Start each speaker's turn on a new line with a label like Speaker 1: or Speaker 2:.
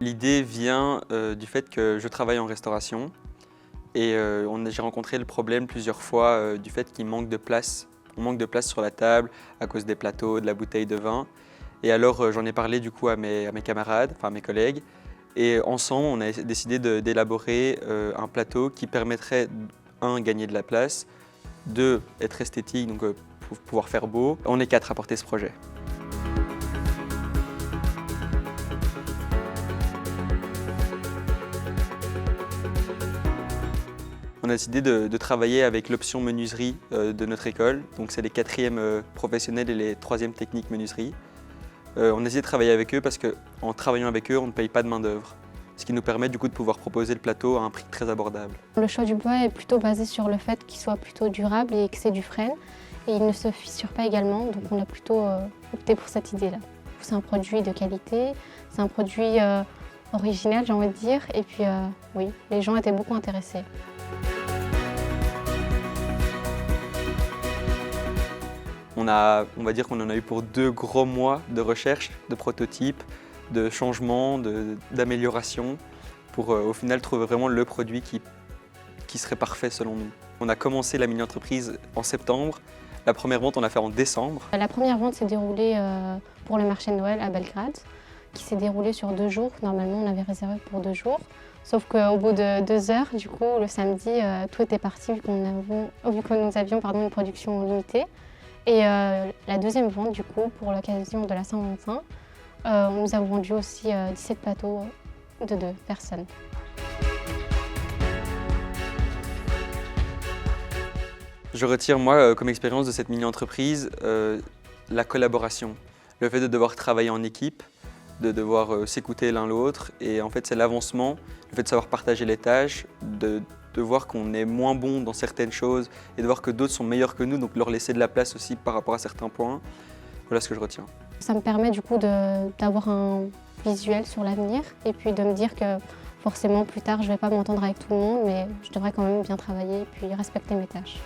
Speaker 1: L'idée vient du fait que je travaille en restauration et j'ai rencontré le problème plusieurs fois du fait qu'il manque de place. On manque de place sur la table à cause des plateaux, de la bouteille de vin. Et alors j'en ai parlé du coup à mes camarades, enfin à mes collègues. Et ensemble, on a décidé d'élaborer un plateau qui permettrait, un, gagner de la place, deux, être esthétique, donc pour pouvoir faire beau. On est 4 à porter ce projet. On a décidé de travailler avec l'option menuiserie de notre école. Donc c'est les 4e professionnels et les 3e techniques menuiserie. On a décidé de travailler avec eux parce qu'en travaillant avec eux, on ne paye pas de main-d'œuvre. Ce qui nous permet du coup de pouvoir proposer le plateau à un prix très abordable.
Speaker 2: Le choix du bois est plutôt basé sur le fait qu'il soit plutôt durable et que c'est du frêne. Et il ne se fissure pas également, donc on a plutôt opté pour cette idée-là. C'est un produit de qualité, c'est un produit original, j'ai envie de dire. Et puis oui, les gens étaient beaucoup intéressés.
Speaker 1: On va dire qu'on en a eu pour 2 gros mois de recherche, de prototypes, de changements, d'améliorations, pour au final trouver vraiment le produit qui serait parfait selon nous. On a commencé la mini-entreprise en septembre. La première vente, on l'a fait en décembre.
Speaker 2: La première vente s'est déroulée pour le marché de Noël à Belgrade, qui s'est déroulé sur 2 jours. Normalement, on avait réservé pour 2 jours. Sauf qu'au bout de 2 heures, du coup, le samedi, tout était parti vu que nous avions une production limitée. Et la deuxième vente, du coup, pour l'occasion de la Saint-Valentin, nous avons vendu aussi 17 plateaux de 2 personnes.
Speaker 1: Je retire, moi, comme expérience de cette mini-entreprise, la collaboration. Le fait de devoir travailler en équipe, de devoir s'écouter l'un l'autre. Et en fait, c'est l'avancement, le fait de savoir partager les tâches, de voir qu'on est moins bon dans certaines choses et de voir que d'autres sont meilleurs que nous, donc leur laisser de la place aussi par rapport à certains points. Voilà ce que je retiens. Ça
Speaker 2: me permet du coup d'avoir un visuel sur l'avenir et puis de me dire que forcément plus tard je ne vais pas m'entendre avec tout le monde, mais je devrais quand même bien travailler et puis respecter mes tâches.